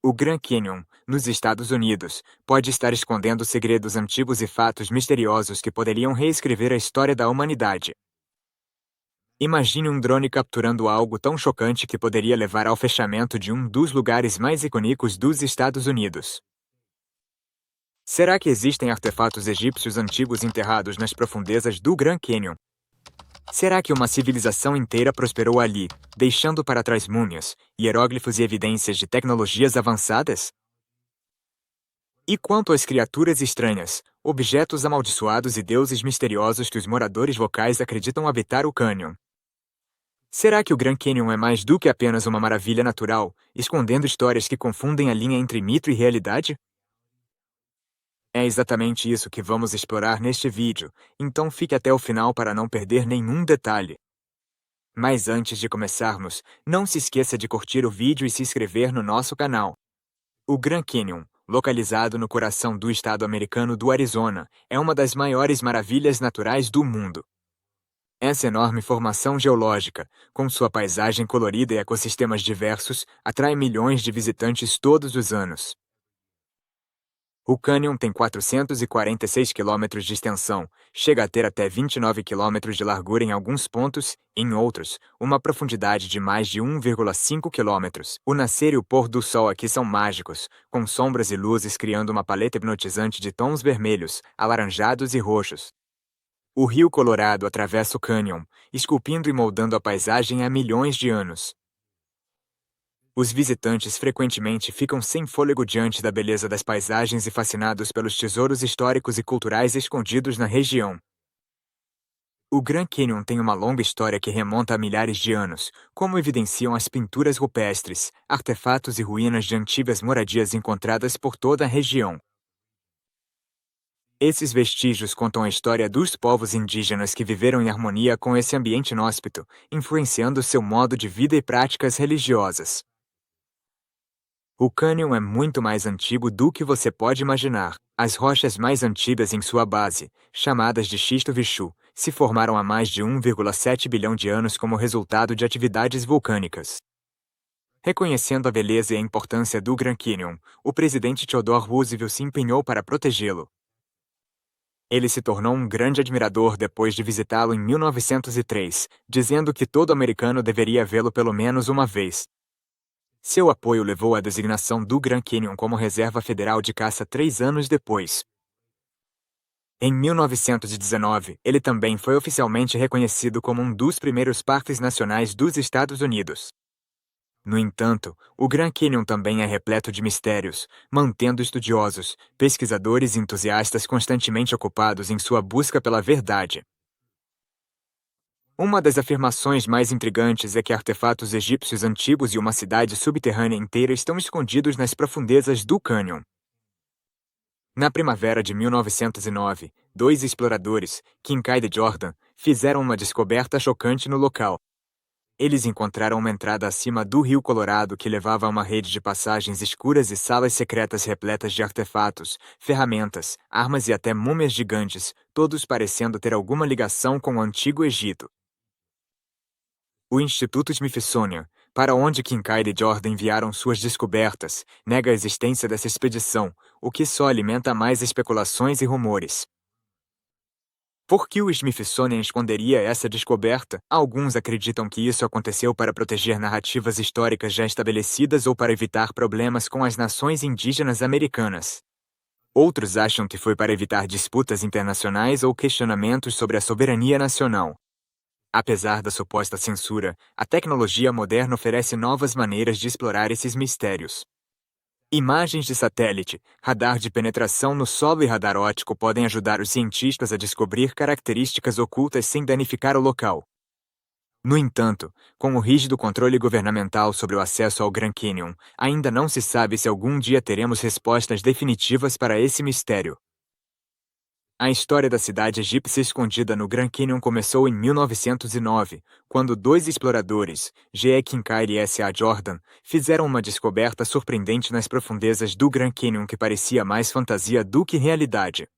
O Grand Canyon, nos Estados Unidos, pode estar escondendo segredos antigos e fatos misteriosos que poderiam reescrever a história da humanidade. Imagine um drone capturando algo tão chocante que poderia levar ao fechamento de um dos lugares mais icônicos dos Estados Unidos. Será que existem artefatos egípcios antigos enterrados nas profundezas do Grand Canyon? Será que uma civilização inteira prosperou ali, deixando para trás múmias, hieróglifos e evidências de tecnologias avançadas? E quanto às criaturas estranhas, objetos amaldiçoados e deuses misteriosos que os moradores locais acreditam habitar o cânion? Será que o Grand Canyon é mais do que apenas uma maravilha natural, escondendo histórias que confundem a linha entre mito e realidade? É exatamente isso que vamos explorar neste vídeo, então fique até o final para não perder nenhum detalhe. Mas antes de começarmos, não se esqueça de curtir o vídeo e se inscrever no nosso canal. O Grand Canyon, localizado no coração do estado americano do Arizona, é uma das maiores maravilhas naturais do mundo. Essa enorme formação geológica, com sua paisagem colorida e ecossistemas diversos, atrai milhões de visitantes todos os anos. O cânion tem 446 quilômetros de extensão, chega a ter até 29 quilômetros de largura em alguns pontos, em outros, uma profundidade de mais de 1,5 quilômetros. O nascer e o pôr do sol aqui são mágicos, com sombras e luzes criando uma paleta hipnotizante de tons vermelhos, alaranjados e roxos. O rio Colorado atravessa o cânion, esculpindo e moldando a paisagem há milhões de anos. Os visitantes frequentemente ficam sem fôlego diante da beleza das paisagens e fascinados pelos tesouros históricos e culturais escondidos na região. O Grand Canyon tem uma longa história que remonta a milhares de anos, como evidenciam as pinturas rupestres, artefatos e ruínas de antigas moradias encontradas por toda a região. Esses vestígios contam a história dos povos indígenas que viveram em harmonia com esse ambiente inóspito, influenciando seu modo de vida e práticas religiosas. O cânion é muito mais antigo do que você pode imaginar. As rochas mais antigas em sua base, chamadas de xisto Vichu, se formaram há mais de 1,7 bilhão de anos como resultado de atividades vulcânicas. Reconhecendo a beleza e a importância do Grand Canyon, o presidente Theodore Roosevelt se empenhou para protegê-lo. Ele se tornou um grande admirador depois de visitá-lo em 1903, dizendo que todo americano deveria vê-lo pelo menos uma vez. Seu apoio levou à designação do Grand Canyon como reserva federal de caça 3 anos depois. Em 1919, ele também foi oficialmente reconhecido como um dos primeiros parques nacionais dos Estados Unidos. No entanto, o Grand Canyon também é repleto de mistérios, mantendo estudiosos, pesquisadores e entusiastas constantemente ocupados em sua busca pela verdade. Uma das afirmações mais intrigantes é que artefatos egípcios antigos e uma cidade subterrânea inteira estão escondidos nas profundezas do cânion. Na primavera de 1909, 2 exploradores, Kincaid e Jordan, fizeram uma descoberta chocante no local. Eles encontraram uma entrada acima do rio Colorado que levava a uma rede de passagens escuras e salas secretas repletas de artefatos, ferramentas, armas e até múmias gigantes, todos parecendo ter alguma ligação com o Antigo Egito. O Instituto Smithsonian, para onde Kincaid e Jordan enviaram suas descobertas, nega a existência dessa expedição, o que só alimenta mais especulações e rumores. Por que o Smithsonian esconderia essa descoberta? Alguns acreditam que isso aconteceu para proteger narrativas históricas já estabelecidas ou para evitar problemas com as nações indígenas americanas. Outros acham que foi para evitar disputas internacionais ou questionamentos sobre a soberania nacional. Apesar da suposta censura, a tecnologia moderna oferece novas maneiras de explorar esses mistérios. Imagens de satélite, radar de penetração no solo e radar óptico podem ajudar os cientistas a descobrir características ocultas sem danificar o local. No entanto, com o rígido controle governamental sobre o acesso ao Grand Canyon, ainda não se sabe se algum dia teremos respostas definitivas para esse mistério. A história da cidade egípcia escondida no Grand Canyon começou em 1909, quando 2 exploradores, G.E. Kincaid e S.A. Jordan, fizeram uma descoberta surpreendente nas profundezas do Grand Canyon que parecia mais fantasia do que realidade.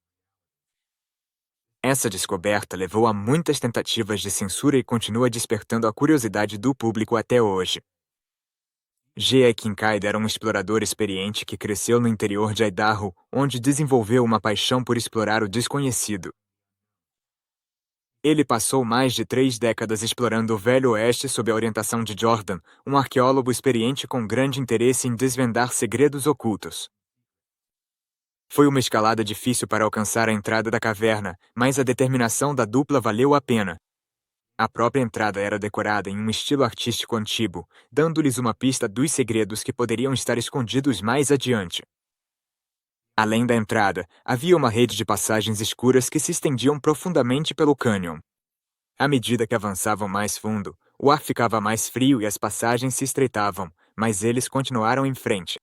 Essa descoberta levou a muitas tentativas de censura e continua despertando a curiosidade do público até hoje. G.E. Kincaid era um explorador experiente que cresceu no interior de Idaho, onde desenvolveu uma paixão por explorar o desconhecido. Ele passou mais de 3 décadas explorando o Velho Oeste sob a orientação de Jordan, um arqueólogo experiente com grande interesse em desvendar segredos ocultos. Foi uma escalada difícil para alcançar a entrada da caverna, mas a determinação da dupla valeu a pena. A própria entrada era decorada em um estilo artístico antigo, dando-lhes uma pista dos segredos que poderiam estar escondidos mais adiante. Além da entrada, havia uma rede de passagens escuras que se estendiam profundamente pelo cânion. À medida que avançavam mais fundo, o ar ficava mais frio e as passagens se estreitavam, mas eles continuaram em frente.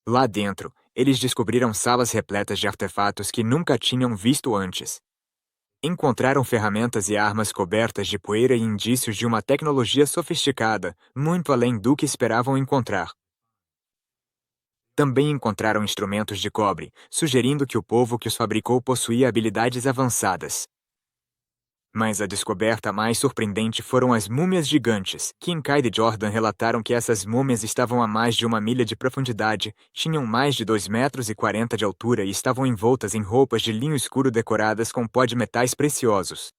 Lá dentro, eles descobriram salas repletas de artefatos que nunca tinham visto antes. Encontraram ferramentas e armas cobertas de poeira e indícios de uma tecnologia sofisticada, muito além do que esperavam encontrar. Também encontraram instrumentos de cobre, sugerindo que o povo que os fabricou possuía habilidades avançadas. Mas a descoberta mais surpreendente foram as múmias gigantes. Kincaid e Jordan relataram que essas múmias estavam a mais de 1 milha de profundidade, tinham mais de 2,40 metros de altura e estavam envoltas em roupas de linho escuro decoradas com pó de metais preciosos.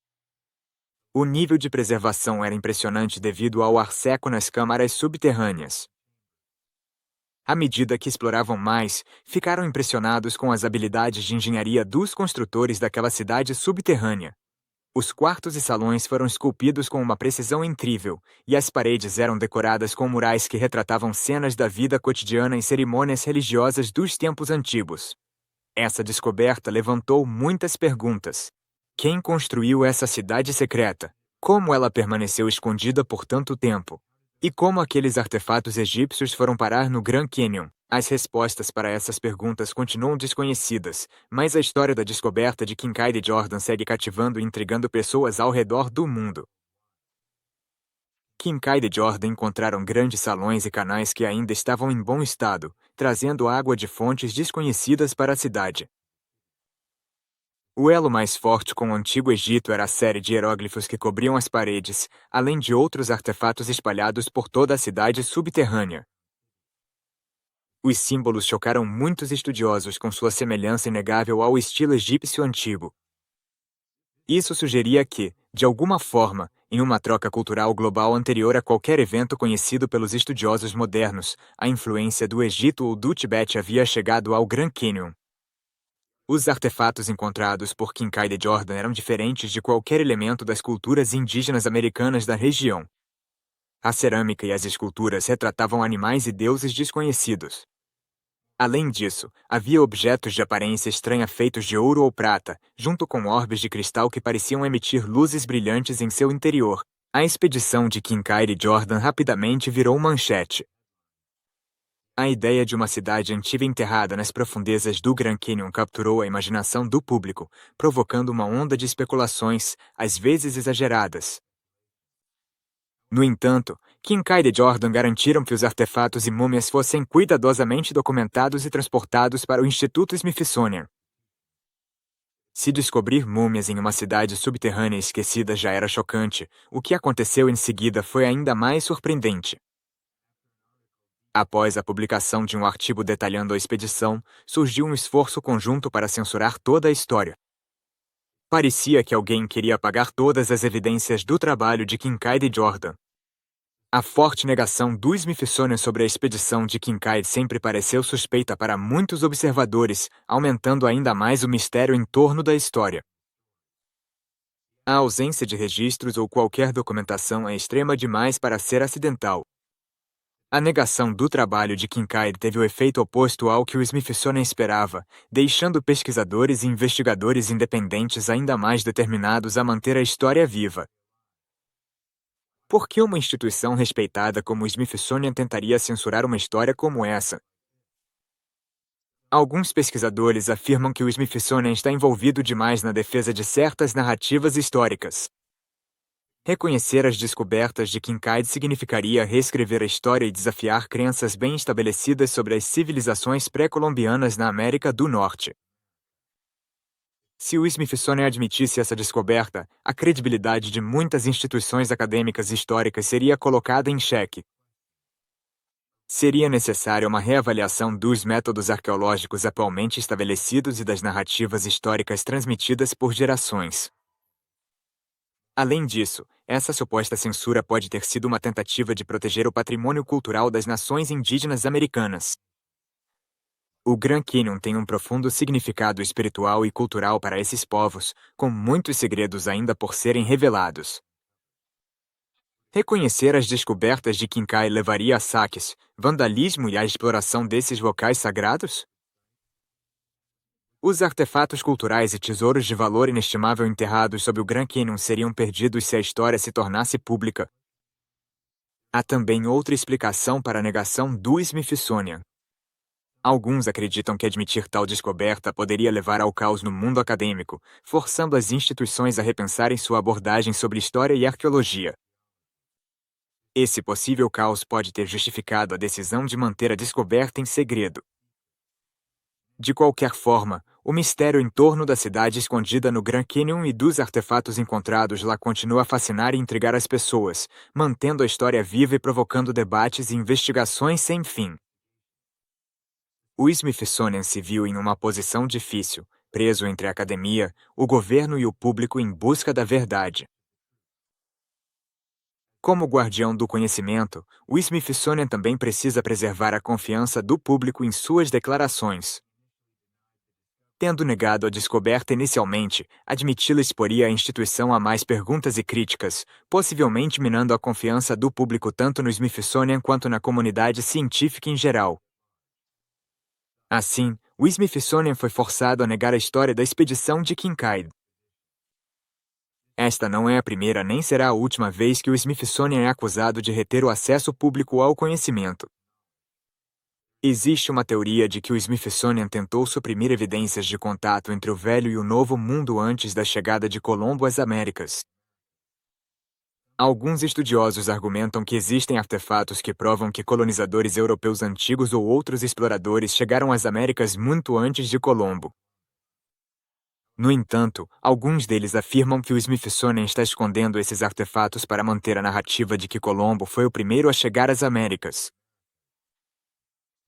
O nível de preservação era impressionante devido ao ar seco nas câmaras subterrâneas. À medida que exploravam mais, ficaram impressionados com as habilidades de engenharia dos construtores daquela cidade subterrânea. Os quartos e salões foram esculpidos com uma precisão incrível, e as paredes eram decoradas com murais que retratavam cenas da vida cotidiana e cerimônias religiosas dos tempos antigos. Essa descoberta levantou muitas perguntas. Quem construiu essa cidade secreta? Como ela permaneceu escondida por tanto tempo? E como aqueles artefatos egípcios foram parar no Grand Canyon? As respostas para essas perguntas continuam desconhecidas, mas a história da descoberta de Kincaid e Jordan segue cativando e intrigando pessoas ao redor do mundo. Kincaid e Jordan encontraram grandes salões e canais que ainda estavam em bom estado, trazendo água de fontes desconhecidas para a cidade. O elo mais forte com o Antigo Egito era a série de hieróglifos que cobriam as paredes, além de outros artefatos espalhados por toda a cidade subterrânea. Os símbolos chocaram muitos estudiosos com sua semelhança inegável ao estilo egípcio antigo. Isso sugeria que, de alguma forma, em uma troca cultural global anterior a qualquer evento conhecido pelos estudiosos modernos, a influência do Egito ou do Tibete havia chegado ao Grand Canyon. Os artefatos encontrados por Kincaid e Jordan eram diferentes de qualquer elemento das culturas indígenas americanas da região. A cerâmica e as esculturas retratavam animais e deuses desconhecidos. Além disso, havia objetos de aparência estranha feitos de ouro ou prata, junto com orbes de cristal que pareciam emitir luzes brilhantes em seu interior. A expedição de Kincaid e Jordan rapidamente virou manchete. A ideia de uma cidade antiga enterrada nas profundezas do Grand Canyon capturou a imaginação do público, provocando uma onda de especulações, às vezes exageradas. No entanto, Kincaid e Jordan garantiram que os artefatos e múmias fossem cuidadosamente documentados e transportados para o Instituto Smithsonian. Se descobrir múmias em uma cidade subterrânea esquecida já era chocante, o que aconteceu em seguida foi ainda mais surpreendente. Após a publicação de um artigo detalhando a expedição, surgiu um esforço conjunto para censurar toda a história. Parecia que alguém queria apagar todas as evidências do trabalho de Kincaid e Jordan. A forte negação do Smithsonian sobre a expedição de Kincaid sempre pareceu suspeita para muitos observadores, aumentando ainda mais o mistério em torno da história. A ausência de registros ou qualquer documentação é extrema demais para ser acidental. A negação do trabalho de Kincaid teve o efeito oposto ao que o Smithsonian esperava, deixando pesquisadores e investigadores independentes ainda mais determinados a manter a história viva. Por que uma instituição respeitada como o Smithsonian tentaria censurar uma história como essa? Alguns pesquisadores afirmam que o Smithsonian está envolvido demais na defesa de certas narrativas históricas. Reconhecer as descobertas de Kincaid significaria reescrever a história e desafiar crenças bem estabelecidas sobre as civilizações pré-colombianas na América do Norte. Se o Smithsonian admitisse essa descoberta, a credibilidade de muitas instituições acadêmicas históricas seria colocada em xeque. Seria necessária uma reavaliação dos métodos arqueológicos atualmente estabelecidos e das narrativas históricas transmitidas por gerações. Além disso, essa suposta censura pode ter sido uma tentativa de proteger o patrimônio cultural das nações indígenas americanas. O Grand Canyon tem um profundo significado espiritual e cultural para esses povos, com muitos segredos ainda por serem revelados. Reconhecer as descobertas de Kincaid levaria a saques, vandalismo e a exploração desses locais sagrados? Os artefatos culturais e tesouros de valor inestimável enterrados sob o Grand Canyon seriam perdidos se a história se tornasse pública. Há também outra explicação para a negação do Smithsonian. Alguns acreditam que admitir tal descoberta poderia levar ao caos no mundo acadêmico, forçando as instituições a repensarem sua abordagem sobre história e arqueologia. Esse possível caos pode ter justificado a decisão de manter a descoberta em segredo. De qualquer forma, o mistério em torno da cidade escondida no Grand Canyon e dos artefatos encontrados lá continua a fascinar e intrigar as pessoas, mantendo a história viva e provocando debates e investigações sem fim. O Smithsonian se viu em uma posição difícil, preso entre a academia, o governo e o público em busca da verdade. Como guardião do conhecimento, o Smithsonian também precisa preservar a confiança do público em suas declarações. Tendo negado a descoberta inicialmente, admiti-la exporia a instituição a mais perguntas e críticas, possivelmente minando a confiança do público tanto no Smithsonian quanto na comunidade científica em geral. Assim, o Smithsonian foi forçado a negar a história da expedição de Kincaid. Esta não é a primeira nem será a última vez que o Smithsonian é acusado de reter o acesso público ao conhecimento. Existe uma teoria de que o Smithsonian tentou suprimir evidências de contato entre o Velho e o Novo Mundo antes da chegada de Colombo às Américas. Alguns estudiosos argumentam que existem artefatos que provam que colonizadores europeus antigos ou outros exploradores chegaram às Américas muito antes de Colombo. No entanto, alguns deles afirmam que o Smithsonian está escondendo esses artefatos para manter a narrativa de que Colombo foi o primeiro a chegar às Américas.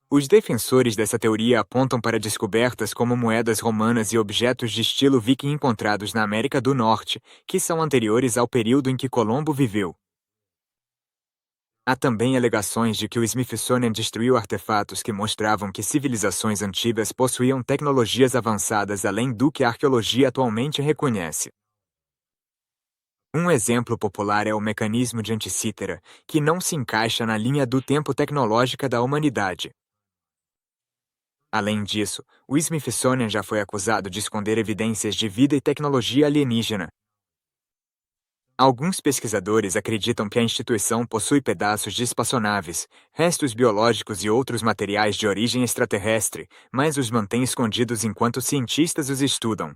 Os defensores dessa teoria apontam para descobertas como moedas romanas e objetos de estilo viking encontrados na América do Norte, que são anteriores ao período em que Colombo viveu. Há também alegações de que o Smithsonian destruiu artefatos que mostravam que civilizações antigas possuíam tecnologias avançadas além do que a arqueologia atualmente reconhece. Um exemplo popular é o mecanismo de Anticítera, que não se encaixa na linha do tempo tecnológica da humanidade. Além disso, o Smithsonian já foi acusado de esconder evidências de vida e tecnologia alienígena. Alguns pesquisadores acreditam que a instituição possui pedaços de espaçonaves, restos biológicos e outros materiais de origem extraterrestre, mas os mantém escondidos enquanto cientistas os estudam.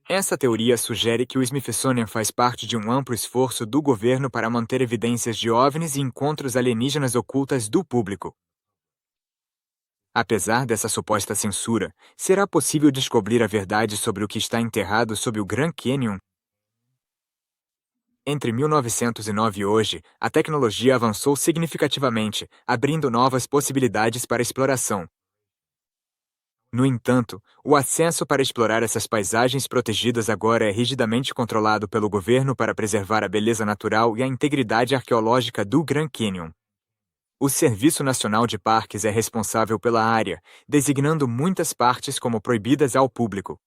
Essa teoria sugere que o Smithsonian faz parte de um amplo esforço do governo para manter evidências de OVNIs e encontros alienígenas ocultas do público. Apesar dessa suposta censura, será possível descobrir a verdade sobre o que está enterrado sob o Grand Canyon? Entre 1909 e hoje, a tecnologia avançou significativamente, abrindo novas possibilidades para exploração. No entanto, o acesso para explorar essas paisagens protegidas agora é rigidamente controlado pelo governo para preservar a beleza natural e a integridade arqueológica do Grand Canyon. O Serviço Nacional de Parques é responsável pela área, designando muitas partes como proibidas ao público.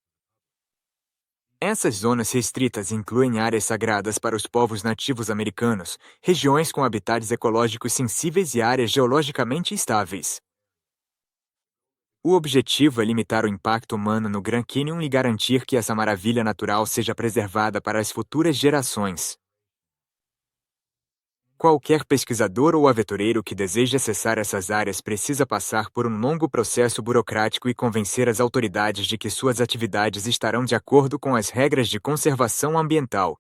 Essas zonas restritas incluem áreas sagradas para os povos nativos americanos, regiões com habitats ecológicos sensíveis e áreas geologicamente estáveis. O objetivo é limitar o impacto humano no Grand Canyon e garantir que essa maravilha natural seja preservada para as futuras gerações. Qualquer pesquisador ou aventureiro que deseje acessar essas áreas precisa passar por um longo processo burocrático e convencer as autoridades de que suas atividades estarão de acordo com as regras de conservação ambiental.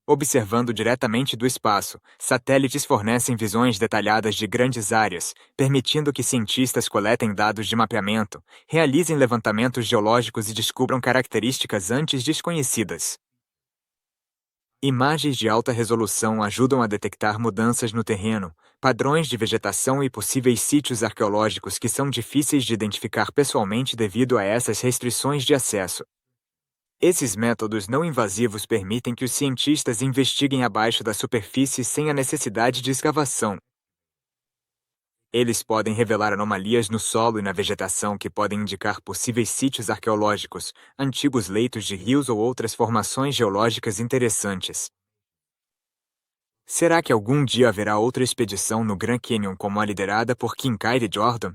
Observando diretamente do espaço, satélites fornecem visões detalhadas de grandes áreas, permitindo que cientistas coletem dados de mapeamento, realizem levantamentos geológicos e descubram características antes desconhecidas. Imagens de alta resolução ajudam a detectar mudanças no terreno, padrões de vegetação e possíveis sítios arqueológicos que são difíceis de identificar pessoalmente devido a essas restrições de acesso. Esses métodos não invasivos permitem que os cientistas investiguem abaixo da superfície sem a necessidade de escavação. Eles podem revelar anomalias no solo e na vegetação que podem indicar possíveis sítios arqueológicos, antigos leitos de rios ou outras formações geológicas interessantes. Será que algum dia haverá outra expedição no Grand Canyon como a liderada por Kincaid e Jordan?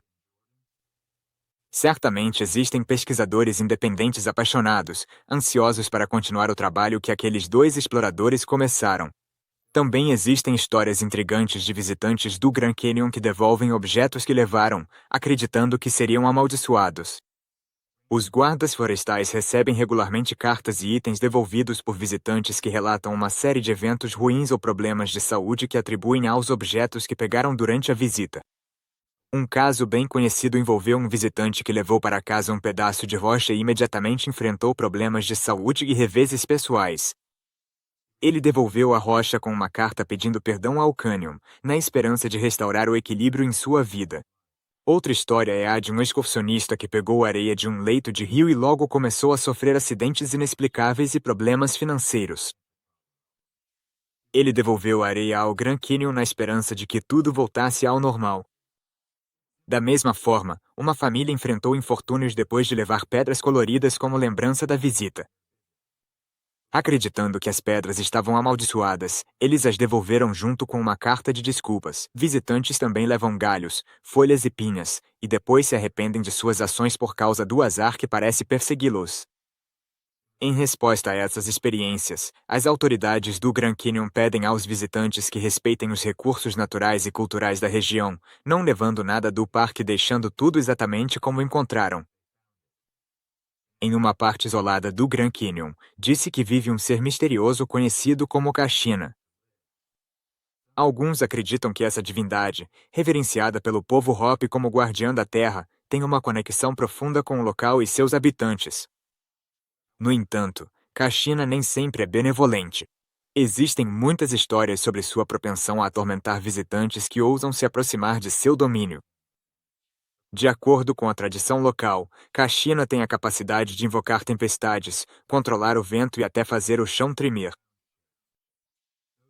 Certamente existem pesquisadores independentes apaixonados, ansiosos para continuar o trabalho que aqueles dois exploradores começaram. Também existem histórias intrigantes de visitantes do Grand Canyon que devolvem objetos que levaram, acreditando que seriam amaldiçoados. Os guardas florestais recebem regularmente cartas e itens devolvidos por visitantes que relatam uma série de eventos ruins ou problemas de saúde que atribuem aos objetos que pegaram durante a visita. Um caso bem conhecido envolveu um visitante que levou para casa um pedaço de rocha e imediatamente enfrentou problemas de saúde e reveses pessoais. Ele devolveu a rocha com uma carta pedindo perdão ao cânion, na esperança de restaurar o equilíbrio em sua vida. Outra história é a de um excursionista que pegou areia de um leito de rio e logo começou a sofrer acidentes inexplicáveis e problemas financeiros. Ele devolveu a areia ao Grand Canyon na esperança de que tudo voltasse ao normal. Da mesma forma, uma família enfrentou infortúnios depois de levar pedras coloridas como lembrança da visita. Acreditando que as pedras estavam amaldiçoadas, eles as devolveram junto com uma carta de desculpas. Visitantes também levam galhos, folhas e pinhas, e depois se arrependem de suas ações por causa do azar que parece persegui-los. Em resposta a essas experiências, as autoridades do Grand Canyon pedem aos visitantes que respeitem os recursos naturais e culturais da região, não levando nada do parque e deixando tudo exatamente como encontraram. Em uma parte isolada do Grand Canyon, disse que vive um ser misterioso conhecido como Kashina. Alguns acreditam que essa divindade, reverenciada pelo povo Hopi como guardiã da terra, tem uma conexão profunda com o local e seus habitantes. No entanto, Kashina nem sempre é benevolente. Existem muitas histórias sobre sua propensão a atormentar visitantes que ousam se aproximar de seu domínio. De acordo com a tradição local, Kashina tem a capacidade de invocar tempestades, controlar o vento e até fazer o chão tremer.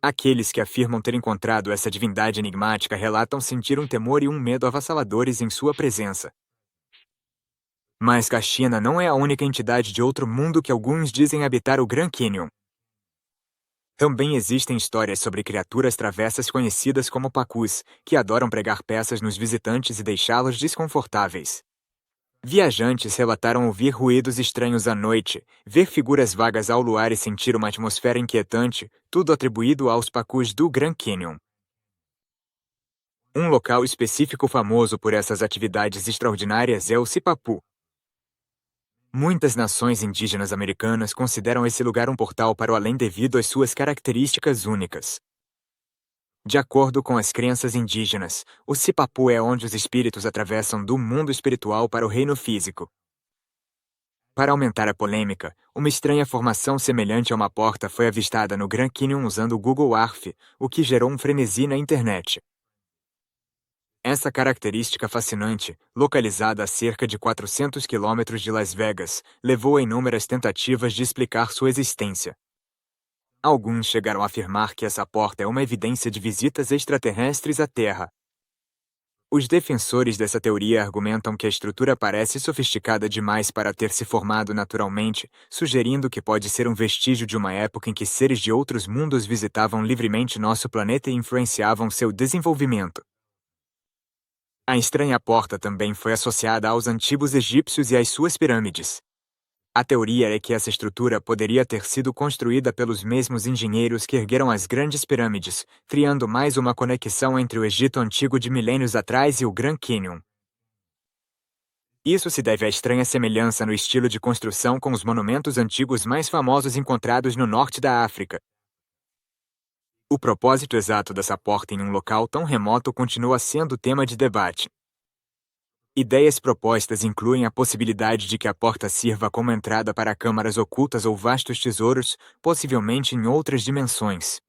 Aqueles que afirmam ter encontrado essa divindade enigmática relatam sentir um temor e um medo avassaladores em sua presença. Mas Kashina não é a única entidade de outro mundo que alguns dizem habitar o Grand Canyon. Também existem histórias sobre criaturas travessas conhecidas como pacus, que adoram pregar peças nos visitantes e deixá-los desconfortáveis. Viajantes relataram ouvir ruídos estranhos à noite, ver figuras vagas ao luar e sentir uma atmosfera inquietante, tudo atribuído aos pacus do Grand Canyon. Um local específico famoso por essas atividades extraordinárias é o Sipapu. Muitas nações indígenas americanas consideram esse lugar um portal para o além devido às suas características únicas. De acordo com as crenças indígenas, o Sipapu é onde os espíritos atravessam do mundo espiritual para o reino físico. Para aumentar a polêmica, uma estranha formação semelhante a uma porta foi avistada no Grand Canyon usando o Google Earth, o que gerou um frenesi na internet. Essa característica fascinante, localizada a cerca de 400 quilômetros de Las Vegas, levou a inúmeras tentativas de explicar sua existência. Alguns chegaram a afirmar que essa porta é uma evidência de visitas extraterrestres à Terra. Os defensores dessa teoria argumentam que a estrutura parece sofisticada demais para ter se formado naturalmente, sugerindo que pode ser um vestígio de uma época em que seres de outros mundos visitavam livremente nosso planeta e influenciavam seu desenvolvimento. A estranha porta também foi associada aos antigos egípcios e às suas pirâmides. A teoria é que essa estrutura poderia ter sido construída pelos mesmos engenheiros que ergueram as grandes pirâmides, criando mais uma conexão entre o Egito antigo de milênios atrás e o Grand Canyon. Isso se deve à estranha semelhança no estilo de construção com os monumentos antigos mais famosos encontrados no norte da África. O propósito exato dessa porta em um local tão remoto continua sendo tema de debate. Ideias propostas incluem a possibilidade de que a porta sirva como entrada para câmaras ocultas ou vastos tesouros, possivelmente em outras dimensões.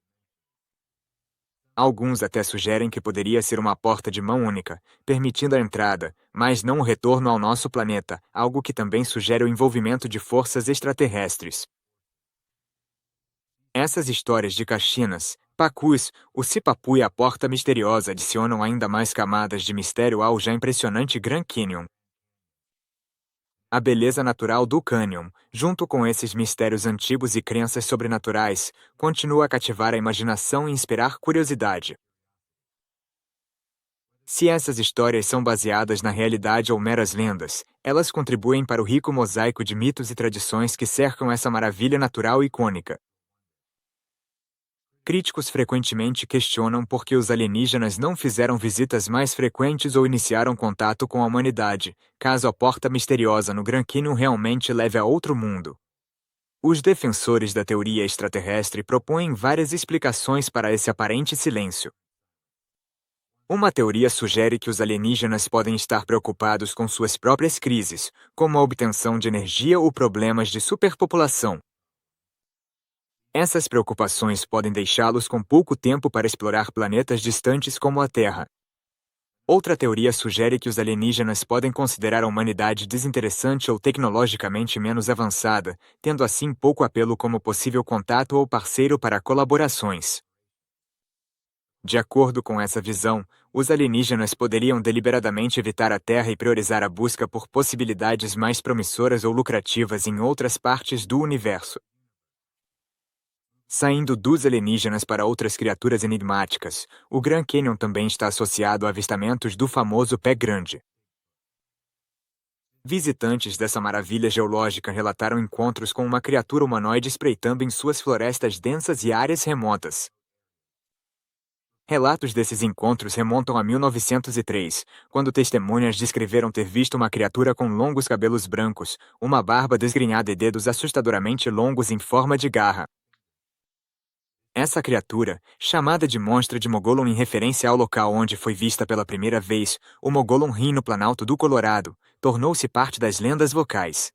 Alguns até sugerem que poderia ser uma porta de mão única, permitindo a entrada, mas não o retorno ao nosso planeta, algo que também sugere o envolvimento de forças extraterrestres. Essas histórias de Caxinas, Pacus, o Cipapu e a Porta Misteriosa adicionam ainda mais camadas de mistério ao já impressionante Grand Canyon. A beleza natural do cânion, junto com esses mistérios antigos e crenças sobrenaturais, continua a cativar a imaginação e inspirar curiosidade. Se essas histórias são baseadas na realidade ou meras lendas, elas contribuem para o rico mosaico de mitos e tradições que cercam essa maravilha natural e icônica. Críticos frequentemente questionam por que os alienígenas não fizeram visitas mais frequentes ou iniciaram contato com a humanidade, caso a porta misteriosa no Grand Canyon realmente leve a outro mundo. Os defensores da teoria extraterrestre propõem várias explicações para esse aparente silêncio. Uma teoria sugere que os alienígenas podem estar preocupados com suas próprias crises, como a obtenção de energia ou problemas de superpopulação. Essas preocupações podem deixá-los com pouco tempo para explorar planetas distantes como a Terra. Outra teoria sugere que os alienígenas podem considerar a humanidade desinteressante ou tecnologicamente menos avançada, tendo assim pouco apelo como possível contato ou parceiro para colaborações. De acordo com essa visão, os alienígenas poderiam deliberadamente evitar a Terra e priorizar a busca por possibilidades mais promissoras ou lucrativas em outras partes do universo. Saindo dos alienígenas para outras criaturas enigmáticas, o Grand Canyon também está associado a avistamentos do famoso Pé Grande. Visitantes dessa maravilha geológica relataram encontros com uma criatura humanoide espreitando em suas florestas densas e áreas remotas. Relatos desses encontros remontam a 1903, quando testemunhas descreveram ter visto uma criatura com longos cabelos brancos, uma barba desgrenhada e dedos assustadoramente longos em forma de garra. Essa criatura, chamada de Monstro de Mogollon em referência ao local onde foi vista pela primeira vez, o Mogollon Rim no Planalto do Colorado, tornou-se parte das lendas locais.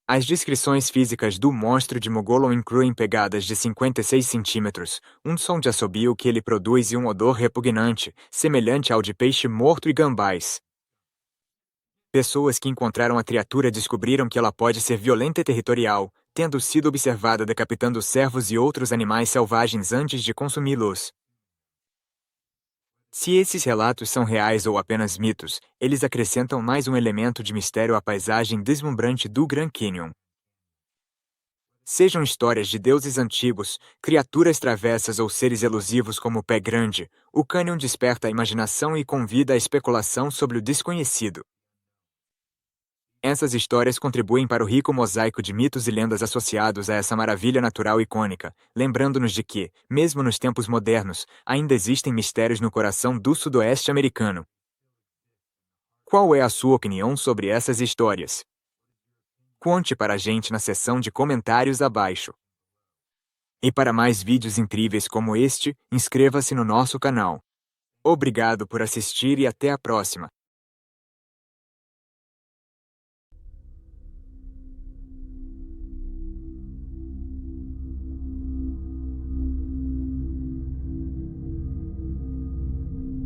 As descrições físicas do monstro de Mogollon incluem pegadas de 56 centímetros, um som de assobio que ele produz e um odor repugnante, semelhante ao de peixe morto e gambás. Pessoas que encontraram a criatura descobriram que ela pode ser violenta e territorial, tendo sido observada decapitando cervos e outros animais selvagens antes de consumi-los. Se esses relatos são reais ou apenas mitos, eles acrescentam mais um elemento de mistério à paisagem deslumbrante do Grand Canyon. Sejam histórias de deuses antigos, criaturas travessas ou seres elusivos como o Pé Grande, o cânion desperta a imaginação e convida a especulação sobre o desconhecido. Essas histórias contribuem para o rico mosaico de mitos e lendas associados a essa maravilha natural icônica, lembrando-nos de que, mesmo nos tempos modernos, ainda existem mistérios no coração do sudoeste americano. Qual é a sua opinião sobre essas histórias? Conte para a gente na seção de comentários abaixo. E para mais vídeos incríveis como este, inscreva-se no nosso canal. Obrigado por assistir e até a próxima.